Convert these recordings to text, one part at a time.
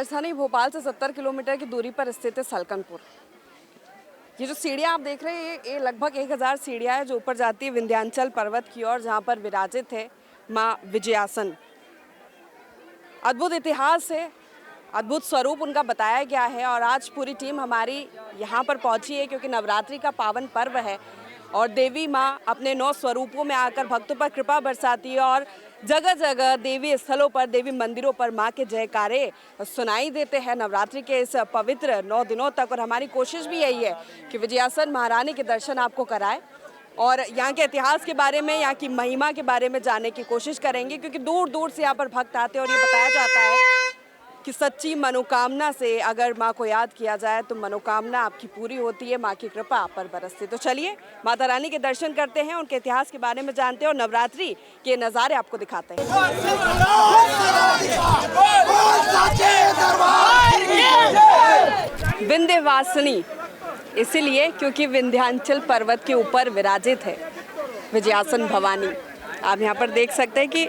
राजधानी भोपाल से 70 किलोमीटर की दूरी पर स्थित है सलकनपुर। ये जो सीढ़ियाँ आप देख रहे हैं ये लगभग 1000 सीढ़ियाँ हैं जो ऊपर जाती है विंध्याचल पर्वत की ओर, जहाँ पर विराजित है माँ विजयासन। अद्भुत इतिहास है, अद्भुत स्वरूप उनका बताया गया है और आज पूरी टीम हमारी यहाँ पर पहुँची है क्योंकि नवरात्रि का पावन पर्व है और देवी माँ अपने 9 स्वरूपों में आकर भक्तों पर कृपा बरसाती है और जगह जगह देवी स्थलों पर, देवी मंदिरों पर माँ के जयकारे सुनाई देते हैं नवरात्रि के इस पवित्र 9 दिनों तक। और हमारी कोशिश भी यही है कि विजयासन महारानी के दर्शन आपको कराएं और यहाँ के इतिहास के बारे में, यहाँ की महिमा के बारे में जानने की कोशिश करेंगे क्योंकि दूर दूर से यहाँ पर भक्त आते हैं और ये बताया जाता है कि सच्ची मनोकामना से अगर माँ को याद किया जाए तो मनोकामना आपकी पूरी होती है, माँ की कृपा आप पर बरसती। तो चलिए माता रानी के दर्शन करते हैं, उनके इतिहास के बारे में जानते हैं और नवरात्रि के नज़ारे आपको दिखाते हैं। विंध्यवासिनी इसीलिए क्योंकि विंध्याचल पर्वत के ऊपर विराजित है विजयासन भवानी। आप यहाँ पर देख सकते हैं कि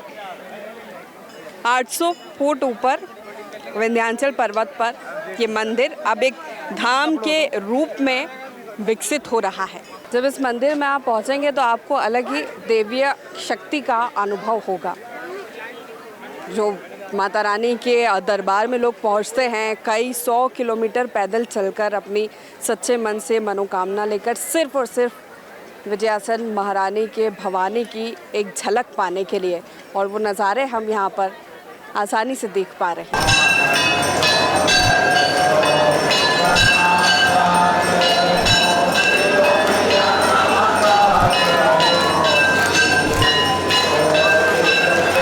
800 फुट ऊपर विंध्याचल पर्वत पर ये मंदिर अब एक धाम के रूप में विकसित हो रहा है। जब इस मंदिर में आप पहुंचेंगे तो आपको अलग ही देवीय शक्ति का अनुभव होगा। जो माता रानी के दरबार में लोग पहुंचते हैं कई 100 किलोमीटर पैदल चलकर अपनी सच्चे मन से मनोकामना लेकर सिर्फ और सिर्फ विजयासन महारानी के भवानी की एक झलक पाने के लिए, और वो नज़ारे हम यहाँ पर आसानी से देख पा रहे हैं।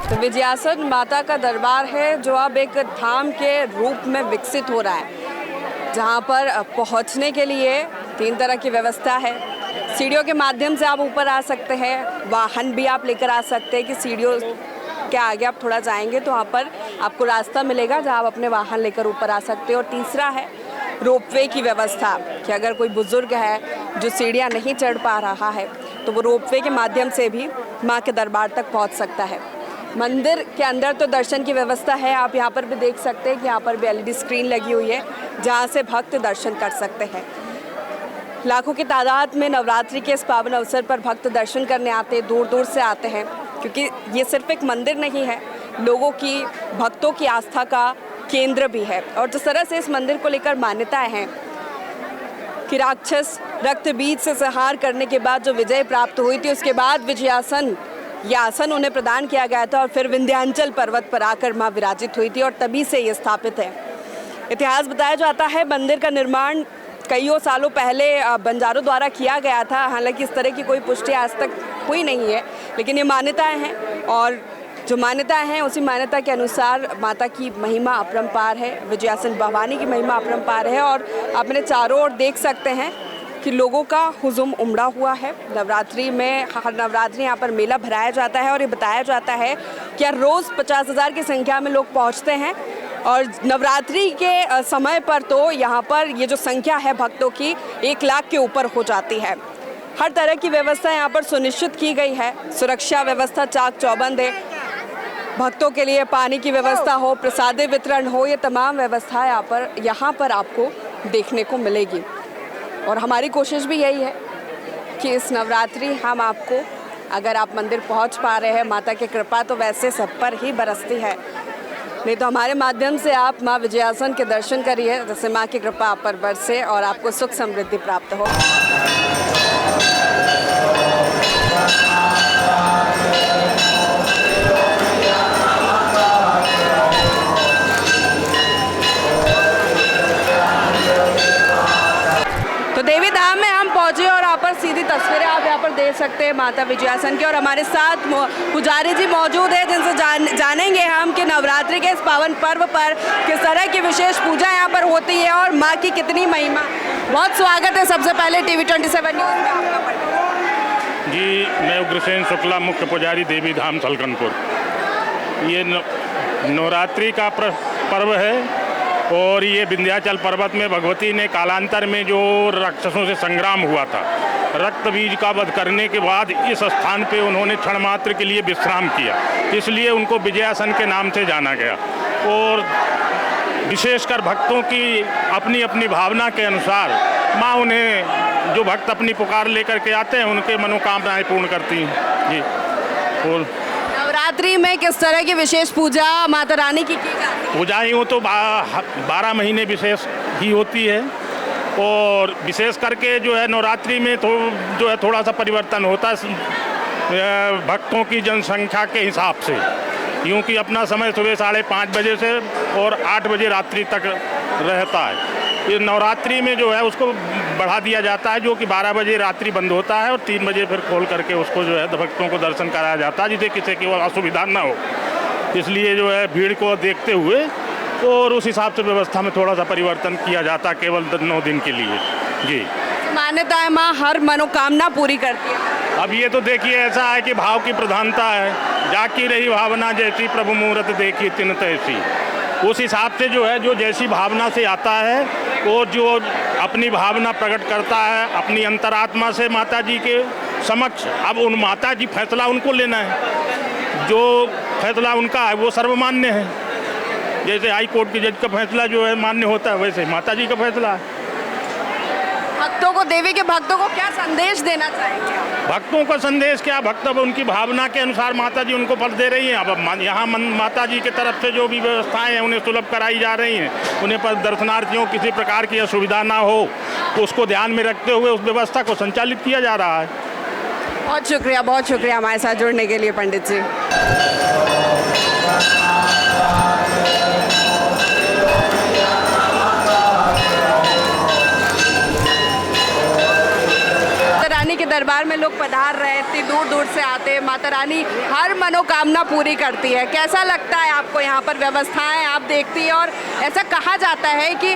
तो विजयासन माता का दरबार है जो अब एक धाम के रूप में विकसित हो रहा है, जहाँ पर पहुँचने के लिए 3 तरह की व्यवस्था है। सीढ़ियों के माध्यम से आप ऊपर आ सकते हैं, वाहन भी आप लेकर आ सकते हैं कि सीढ़ियों के आगे आप थोड़ा जाएंगे तो वहाँ पर आपको रास्ता मिलेगा जहाँ आप अपने वाहन लेकर ऊपर आ सकते हो। और तीसरा है रोपवे की व्यवस्था कि अगर कोई बुजुर्ग है जो सीढ़ियाँ नहीं चढ़ पा रहा है तो वो रोपवे के माध्यम से भी माँ के दरबार तक पहुँच सकता है। मंदिर के अंदर तो दर्शन की व्यवस्था है, आप यहाँ पर भी देख सकते हैं कि यहाँ पर भी LED स्क्रीन लगी हुई है जहाँ से भक्त दर्शन कर सकते हैं। लाखों की तादाद में नवरात्रि के इस पावन अवसर पर भक्त दर्शन करने आते हैं, दूर दूर से आते हैं क्योंकि ये सिर्फ एक मंदिर नहीं है, लोगों की, भक्तों की आस्था का केंद्र भी है। और जिस तरह से इस मंदिर को लेकर मान्यताएं हैं कि राक्षस रक्तबीज से संहार करने के बाद जो विजय प्राप्त हुई थी उसके बाद विजयासन यह आसन उन्हें प्रदान किया गया था और फिर विंध्याचल पर्वत पर आकर माँ विराजित हुई थी और तभी से ये स्थापित है। इतिहास बताया जाता है मंदिर का निर्माण कईयों सालों पहले बंजारों द्वारा किया गया था, हालांकि इस तरह की कोई पुष्टि आज तक हुई नहीं है, लेकिन ये मान्यताएं हैं और जो मान्यताएं हैं उसी मान्यता के अनुसार माता की महिमा अपरंपार है, विजयासन भवानी की महिमा अपरंपार है। और आप अपने चारों ओर देख सकते हैं कि लोगों का हुजूम उमड़ा हुआ है। नवरात्रि में हर नवरात्रि यहाँ पर मेला भराया जाता है और ये बताया जाता है कि रोज़ 50,000 की संख्या में लोग पहुँचते हैं और नवरात्रि के समय पर तो यहाँ पर ये जो संख्या है भक्तों की 1 लाख के ऊपर हो जाती है। हर तरह की व्यवस्था यहाँ पर सुनिश्चित की गई है, सुरक्षा व्यवस्था चाक चौबंद है, भक्तों के लिए पानी की व्यवस्था हो, प्रसाद वितरण हो, ये तमाम व्यवस्था यहाँ पर आपको देखने को मिलेगी। और हमारी कोशिश भी यही है कि इस नवरात्रि हम आपको, अगर आप मंदिर पहुँच पा रहे हैं, माता की कृपा तो वैसे सब पर ही बरसती है, नहीं तो हमारे माध्यम से आप माँ विजयासन के दर्शन करिए जिससे माँ की कृपा आप पर बरसे और आपको सुख समृद्धि प्राप्त हो। तो देवी धाम में हम पहुंचे और यहाँ पर सीधी तस्वीरें आप यहाँ पर देख सकते हैं माता विजयासन की। और हमारे साथ पुजारी जी मौजूद है जिनसे जानेंगे हम कि नवरात्रि के इस पावन पर्व पर किस तरह की विशेष पूजा यहाँ पर होती है और माँ की कितनी महिमा। बहुत स्वागत है सबसे पहले TV27 न्यूज़ में आपका। जी, मैं उग्रसेन शुक्ला, मुख्य पुजारी देवी धाम सलकनपुर। ये नवरात्रि का पर्व है और ये विंध्याचल पर्वत में भगवती ने कालांतर में जो राक्षसों से संग्राम हुआ था, रक्त बीज का वध करने के बाद इस स्थान पे उन्होंने क्षण मात्र के लिए विश्राम किया, इसलिए उनको विजयासन के नाम से जाना गया। और विशेषकर भक्तों की अपनी अपनी भावना के अनुसार माँ उन्हें, जो भक्त अपनी पुकार लेकर के आते हैं, उनके मनोकामनाएं पूर्ण करती हैं जी। और नवरात्रि में किस तरह की विशेष पूजा माता रानी की जाती है? पूजाएं हो तो 12 महीने विशेष ही होती है, और विशेष करके जो है नवरात्रि में तो जो है थोड़ा सा परिवर्तन होता है भक्तों की जनसंख्या के हिसाब से, क्योंकि अपना समय सुबह 5:30 बजे से और 8 बजे रात्रि तक रहता है। ये नवरात्रि में जो है उसको बढ़ा दिया जाता है, जो कि 12 बजे रात्रि बंद होता है और 3 बजे फिर खोल करके उसको जो है भक्तों को दर्शन कराया जाता है, जिससे किसी की असुविधा ना हो। इसलिए जो है भीड़ को देखते हुए और उस हिसाब से व्यवस्था में थोड़ा सा परिवर्तन किया जाता है, केवल 9 दिन के लिए जी। मान्यता है माँ हर मनोकामना पूरी करती है। अब ये तो देखिए ऐसा है कि भाव की प्रधानता है, जाकी रही भावना जैसी प्रभु मूरत देखी तिन तैसी। उस हिसाब से जो है जो जैसी भावना से आता है वो जो अपनी भावना प्रकट करता है अपनी अंतरात्मा से माता जी के समक्ष। अब उन माता जी फैसला उनको लेना है, जो फैसला उनका है वो सर्वमान्य है। जैसे हाई कोर्ट के जज का फैसला जो है मान्य होता है, वैसे माता जी का फैसला है। भक्तों को, देवी के भक्तों को क्या संदेश देना चाहेंगे? भक्तों का संदेश क्या, भक्त अब उनकी भावना के अनुसार माता जी उनको फल दे रही हैं। अब यहाँ माता जी की तरफ से जो भी व्यवस्थाएं हैं उन्हें सुलभ कराई जा रही हैं, उन्हें पर दर्शनार्थियों किसी प्रकार की असुविधा ना हो तो उसको ध्यान में रखते हुए उस व्यवस्था को संचालित किया जा रहा है। बहुत शुक्रिया हमारे साथ जुड़ने के लिए पंडित जी। के दरबार में लोग पधार रहे, इतनी दूर दूर से आते हैं, माता रानी हर मनोकामना पूरी करती है। कैसा लगता है आपको यहाँ पर व्यवस्थाएं आप देखती हैं? और ऐसा कहा जाता है कि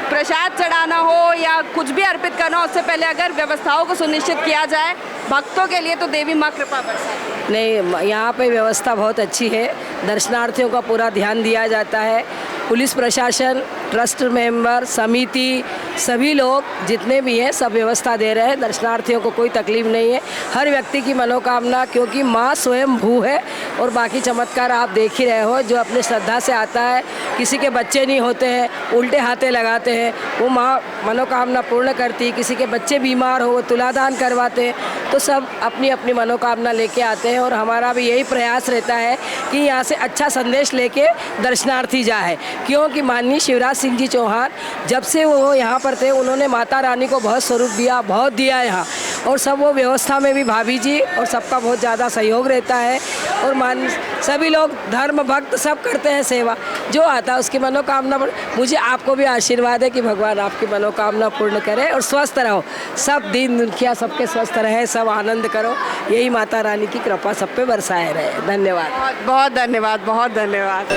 प्रसाद चढ़ाना हो या कुछ भी अर्पित करना हो उससे पहले अगर व्यवस्थाओं को सुनिश्चित किया जाए भक्तों के लिए तो देवी माँ कृपा बरसाती। नहीं, यहाँ पे व्यवस्था बहुत अच्छी है, दर्शनार्थियों का पूरा ध्यान दिया जाता है। पुलिस प्रशासन, ट्रस्ट मेंबर, समिति, सभी लोग जितने भी हैं सब व्यवस्था दे रहे हैं, दर्शनार्थियों को कोई तकलीफ नहीं है। हर व्यक्ति की मनोकामना, क्योंकि माँ स्वयं भू है और बाकी चमत्कार आप देख ही रहे हो, जो अपने श्रद्धा से आता है, किसी के बच्चे नहीं होते हैं, उल्टे हाथे लगाते हैं, वो माँ मनोकामना पूर्ण करती है। किसी के बच्चे बीमार हो वो तुलादान करवाते हैं, तो सब अपनी अपनी मनोकामना लेके आते हैं। और हमारा भी यही प्रयास रहता है कि यहाँ से अच्छा संदेश लेके दर्शनार्थी जाए, क्योंकि माननीय शिवराज सिंह जी चौहान जब से वो यहाँ पर थे उन्होंने माता रानी को बहुत स्वरूप दिया, बहुत दिया यहाँ, और सब वो व्यवस्था में भी भाभी जी और सबका बहुत ज़्यादा सहयोग रहता है। और सभी लोग धर्म भक्त सब करते हैं सेवा, जो आता है उसकी मनोकामना। मुझे आपको भी आशीर्वाद है कि भगवान आपकी मनोकामना पूर्ण करे और स्वस्थ रहो, सब दीन दुखिया सबके स्वस्थ रहे, सब आनंद करो, यही माता रानी की कृपा सब पे बरसाए रहे। धन्यवाद, बहुत धन्यवाद, बहुत धन्यवाद।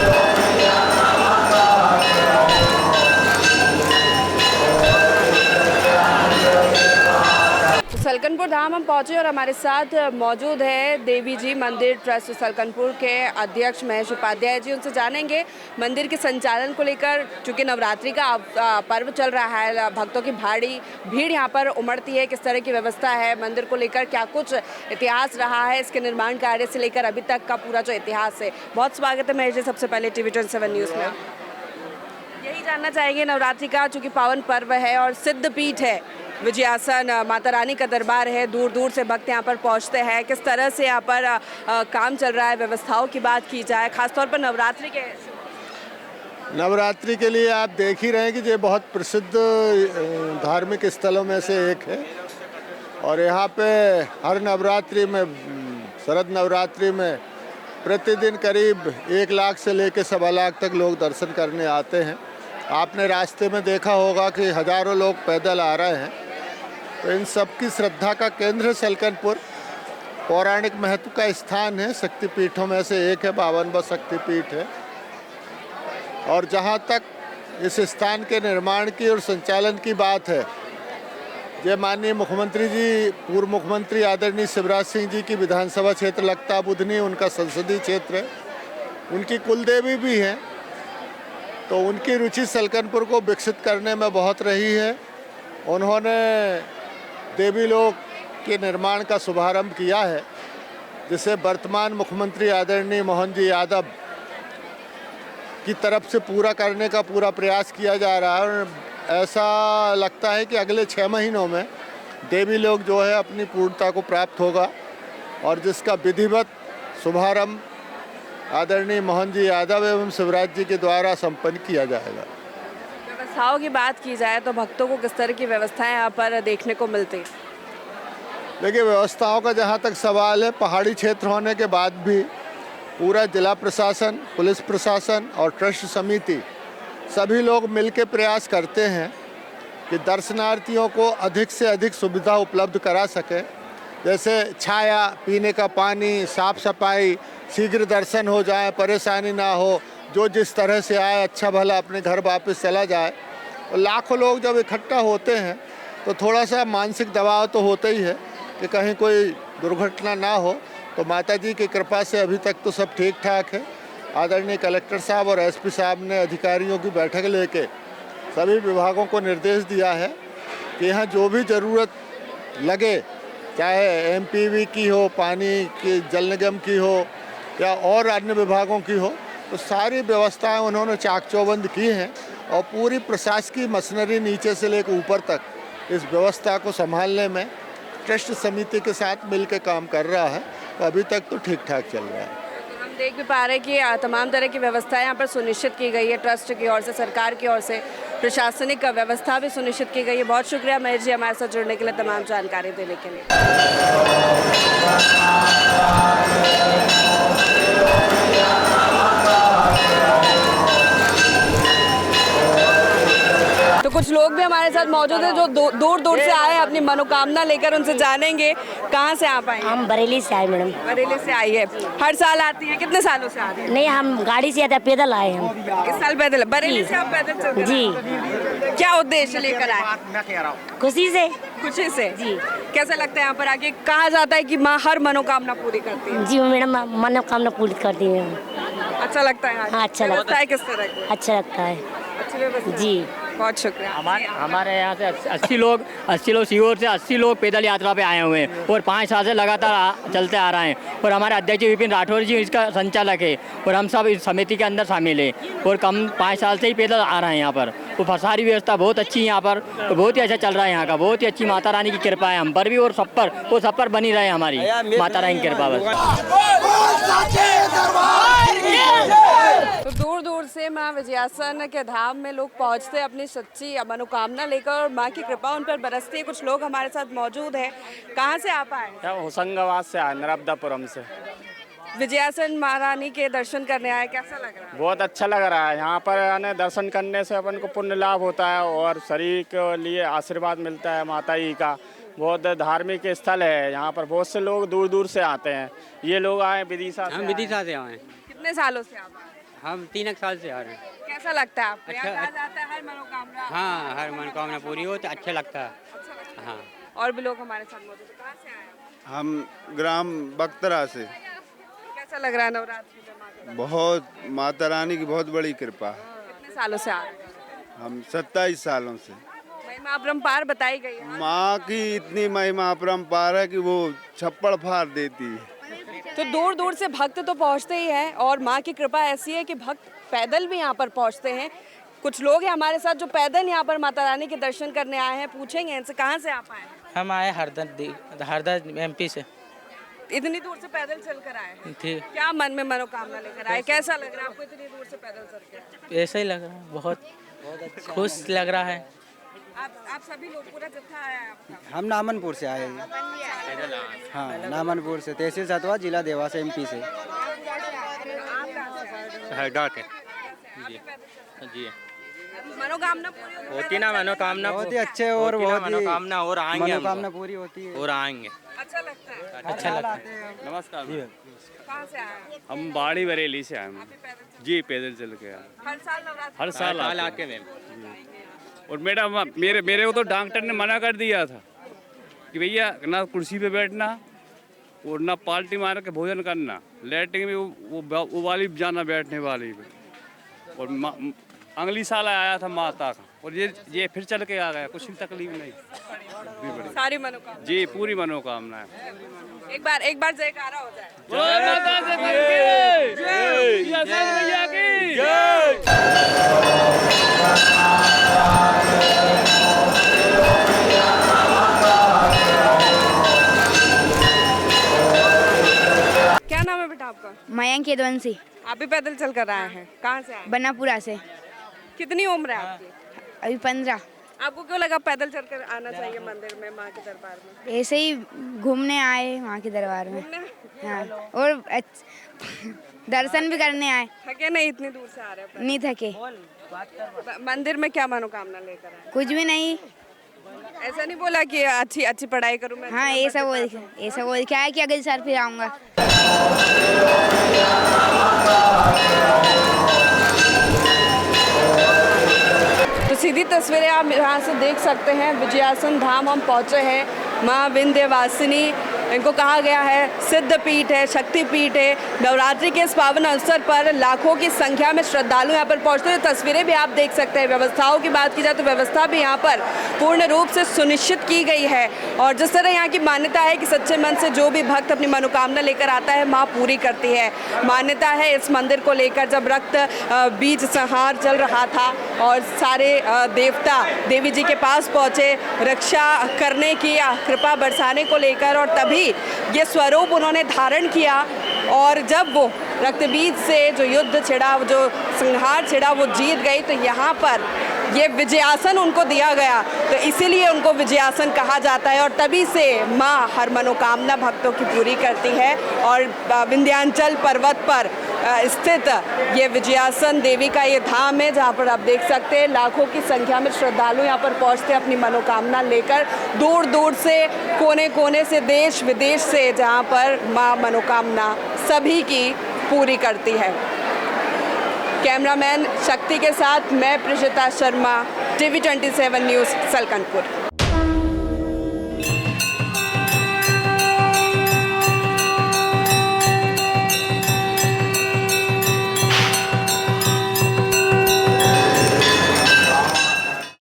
सलकनपुर धाम हम पहुंचे और हमारे साथ मौजूद है देवी जी मंदिर ट्रस्ट सलकनपुर के अध्यक्ष महेश उपाध्याय जी। उनसे जानेंगे मंदिर के संचालन को लेकर, चूँकि नवरात्रि का पर्व चल रहा है, भक्तों की भारी भीड़ यहाँ पर उमड़ती है, किस तरह की व्यवस्था है मंदिर को लेकर, क्या कुछ इतिहास रहा है इसके निर्माण कार्य से लेकर अभी तक का पूरा जो इतिहास है। बहुत स्वागत है महेश जी सबसे पहले TV27 न्यूज़ में। यही जानना चाहेंगे नवरात्रि का चूँकि पावन पर्व है और सिद्ध पीठ है, विजयासन माता रानी का दरबार है, दूर दूर से भक्त यहाँ पर पहुँचते हैं, किस तरह से यहाँ पर काम चल रहा है, व्यवस्थाओं की बात की जाए खासतौर पर नवरात्रि के लिए आप देख ही रहे हैं कि ये बहुत प्रसिद्ध धार्मिक स्थलों में से एक है। और यहाँ पे हर नवरात्रि में, शरद नवरात्रि में प्रतिदिन करीब 1 लाख से लेकर 1.25 लाख तक लोग दर्शन करने आते हैं। आपने रास्ते में देखा होगा कि हजारों लोग पैदल आ रहे हैं। तो इन सब की श्रद्धा का केंद्र सलकनपुर पौराणिक महत्व का स्थान है, शक्तिपीठों में से एक है, 52वां शक्तिपीठ है। और जहाँ तक इस स्थान के निर्माण की और संचालन की बात है, ये माननीय मुख्यमंत्री जी, पूर्व मुख्यमंत्री आदरणीय शिवराज सिंह जी की विधानसभा क्षेत्र लगता बुधनी उनका संसदीय क्षेत्र है, उनकी कुलदेवी भी हैं, तो उनकी रुचि सलकनपुर को विकसित करने में बहुत रही है। उन्होंने देवी लोक के निर्माण का शुभारंभ किया है, जिसे वर्तमान मुख्यमंत्री आदरणीय मोहन जी यादव की तरफ से पूरा करने का पूरा प्रयास किया जा रहा है। और ऐसा लगता है कि अगले 6 महीनों में देवी लोक जो है अपनी पूर्णता को प्राप्त होगा और जिसका विधिवत शुभारंभ आदरणीय मोहन जी यादव एवं शिवराज जी के द्वारा संपन्न किया जाएगा। व्यवस्थाओं की बात की जाए तो भक्तों को किस तरह की व्यवस्थाएं यहाँ पर देखने को मिलती? देखिए, व्यवस्थाओं का जहाँ तक सवाल है, पहाड़ी क्षेत्र होने के बाद भी पूरा जिला प्रशासन, पुलिस प्रशासन और ट्रस्ट समिति सभी लोग मिलकर प्रयास करते हैं कि दर्शनार्थियों को अधिक से अधिक सुविधा उपलब्ध करा सके। जैसे छाया, पीने का पानी, साफ सफाई, शीघ्र दर्शन हो जाए, परेशानी ना हो, जो जिस तरह से आए अच्छा भला अपने घर वापस चला जाए। और लाखों लोग जब इकट्ठा होते हैं तो थोड़ा सा मानसिक दबाव तो होता ही है कि कहीं कोई दुर्घटना ना हो। तो माता जी की कृपा से अभी तक तो सब ठीक ठाक है। आदरणीय कलेक्टर साहब और एसपी साहब ने अधिकारियों की बैठक लेके सभी विभागों को निर्देश दिया है कि यहाँ जो भी ज़रूरत लगे, चाहे एमपीवी की हो, पानी की, जल निगम की हो या और अन्य विभागों की हो, तो सारी व्यवस्थाएं उन्होंने चाक चौबंद की हैं और पूरी प्रशासकीय मशीनरी नीचे से लेकर ऊपर तक इस व्यवस्था को संभालने में ट्रस्ट समिति के साथ मिलकर काम कर रहा है। तो अभी तक तो ठीक ठाक चल रहा है। हम देख भी पा रहे हैं कि तमाम तरह की व्यवस्थाएं यहाँ पर सुनिश्चित की गई है, ट्रस्ट की ओर से, सरकार की ओर से, प्रशासनिक व्यवस्था भी सुनिश्चित की गई है। बहुत शुक्रिया महेश जी हमारे साथ जुड़ने के लिए, तमाम जानकारी देने के लिए। तो कुछ लोग भी हमारे साथ मौजूद हैं जो दूर दूर से आए हैं अपनी मनोकामना लेकर। उनसे जानेंगे कहाँ से आप आए हैं? हम बरेली से आए मैडम। बरेली से आई है। हर साल आती है? कितने सालों से आ रही है? नहीं, हम गाड़ी से आते हैं, पैदल आए हम। इस साल पैदल? बरेली से आप पैदल चलते हैं? जी। क्या उद्देश्य लेकर आए? खुशी से। खुशी से जी। कैसा लगता है यहाँ पर आके? कहा जाता है कि माँ हर मनोकामना पूरी करती है। जी मैडम, मनोकामना पूरी करती है। अच्छा लगता है? हाँ, अच्छा लगता है। किस तरह की? अच्छा लगता है। अच्छी व्यवस्था। जी, बहुत शुक्रिया। हमारे यहाँ से 80 लोग सीहोर से 80 लोग पैदल यात्रा पे आए हुए हैं और 5 साल से लगातार चलते आ रहे हैं। और हमारे अध्यक्ष विपिन राठौर जी इसका संचालक है और हम सब इस समिति के अंदर शामिल हैं और कम 5 साल से ही पैदल आ रहे हैं यहाँ पर। तो सारी व्यवस्था बहुत अच्छी है यहाँ पर, तो बहुत ही अच्छा चल रहा है यहाँ का। बहुत ही अच्छी माता रानी की कृपा है हम पर भी और सब पर, वो सब पर बनी रहे हमारी माता रानी की कृपा बस। तो दूर दूर से माँ विजयासन के धाम में लोग पहुँचते अपनी सच्ची मनोकामना लेकर और माँ की कृपा उन पर बरसती है। कुछ लोग हमारे साथ मौजूद हैं। कहाँ से आप आए? होशंगाबाद से आए, नर्मदापुरम से। विजयासन महारानी के दर्शन करने आए, कैसा लग रहा है? बहुत अच्छा लग रहा है। यहाँ पर आने दर्शन करने से अपन को पुण्य लाभ होता है और शरीर के लिए आशीर्वाद मिलता है माता जी का। बहुत धार्मिक स्थल है। यहाँ पर बहुत से लोग दूर दूर से आते हैं। ये लोग आए विदिशा से। हम विदिशा से आए। कितने सालों से आप आए? हम 3 साल से आ रहे हैं। कैसा लगता है आपको? अच्छा, यहाँ कहा जाता है हर मनोकामना। हाँ, हर मनोकामना पूरी हो तो अच्छा लगता है। हाँ। और भी लोग हमारे साथ मौजूद हैं। कहाँ से आए? हम ग्राम बख्तरा से। कैसा लग रहा है नवरात्रि में माँ का? बहुत माता रानी की बहुत बड़ी कृपा। कितने सालों से आ रहे हैं? हम 27 सालों से। महिमा अपरंपार बताई गई है। माँ की इतनी महिमा अपरंपार है कि वो छप्पड़ फाड़ देती है। तो दूर दूर से भक्त तो पहुंचते ही हैं और माँ की कृपा ऐसी है कि भक्त पैदल भी यहाँ पर पहुंचते हैं। कुछ लोग हैं हमारे साथ जो पैदल यहाँ पर माता रानी के दर्शन करने आए हैं। पूछेंगे इनसे, कहाँ से आप आए? हम आए हरदा MP से। इतनी दूर से पैदल चल कर आए? ठीक। क्या मन में मनोकामना लेकर आए? कैसा लग रहा है आपको इतनी दूर से पैदल चल के? ऐसा ही लग रहा है, बहुत खुश लग रहा है। आप सभी लोग, पूरा जत्था आया है आपका? हम नामनपुर से आए हैं। हाँ, नामनपुर से, तहसील सतवा, जिला देवास, MP से। जी, मनोकामना पूरी होती ना मनोकामना बहुत ही अच्छे और बहुत ही मनोकामना और आएंगे, मनोकामना पूरी होती है और आएंगे। अच्छा लगता है? अच्छा लगता है। नमस्कार। कहाँ से आए? हम बाड़ी बरेली से आए। जी, पैदल चल के आए। हर साल नवरात्रि? हर साल आके मैम। और मैडम मेरे को तो डॉक्टर ने मना कर दिया था कि भैया ना कुर्सी पे बैठना और ना पाल्टी मार के भोजन करना, लेटरिन में वो वाली जाना बैठने वाली पे। और अगली साल आया था माता का और ये फिर चल के आ गया, कुछ भी तकलीफ नहीं। सारी मनोकामना? जी, पूरी मनोकामना है। एक बार जयकारा हो जाए। क्या नाम है बेटा आपका? मयंक यदुवंशी, आप भी पैदल चल कर आए हैं? कहाँ से आए? बनापुरा से। कितनी उम्र है आपकी? अभी 15। आपको क्यों लगा पैदल चलकर आना चाहिए मंदिर में, माँ के दरबार में? ऐसे ही घूमने आए माँ के दरबार में। हाँ, और दर्शन भी करने आए। थके नहीं? इतनी दूर से आ रहे हैं? नहीं थके। मंदिर में क्या मनोकामना लेकर आए? कुछ भी नहीं। ऐसा नहीं बोला कि अच्छी पढ़ाई करूँ मैं? हाँ, ऐसा वो लिखा है कि अगले साल फिर आऊँगा। तो सीधी तस्वीरें आप यहाँ से देख सकते हैं। विजयासन धाम हम पहुँचे हैं। माँ विंध्यवासिनी, इनको कहा गया है सिद्ध पीठ है, शक्ति पीठ है। नवरात्रि के इस पावन अवसर पर लाखों की संख्या में श्रद्धालु यहाँ पर पहुँचते हैं। तस्वीरें भी आप देख सकते हैं। व्यवस्थाओं की बात की जाए तो व्यवस्था भी यहाँ पर पूर्ण रूप से सुनिश्चित की गई है। और जिस तरह यहाँ की मान्यता है कि सच्चे मन से जो भी भक्त अपनी मनोकामना लेकर आता है, माँ पूरी करती है। मान्यता है इस मंदिर को लेकर, जब रक्त बीज संहार चल रहा था और सारे देवता देवी जी के पास पहुँचे रक्षा करने की, कृपा बरसाने को लेकर, और तभी ये स्वरूप उन्होंने धारण किया। और जब वो रक्तबीज से जो युद्ध छिड़ा, जो संहार छिड़ा, वो जीत गई, तो यहाँ पर ये विजयासन उनको दिया गया, तो इसीलिए उनको विजयासन कहा जाता है। और तभी से माँ हर मनोकामना भक्तों की पूरी करती है। और विंध्याचल पर्वत पर स्थित ये विजयासन देवी का ये धाम है, जहाँ पर आप देख सकते हैं लाखों की संख्या में श्रद्धालु यहाँ पर पहुँचते हैं अपनी मनोकामना लेकर। दूर दूर से, कोने कोने से, देश विदेश से, जहाँ पर माँ मनोकामना सभी की पूरी करती है। कैमरामैन शक्ति के साथ मैं प्रिशिता शर्मा, TV 27 न्यूज़, सलकनपुर।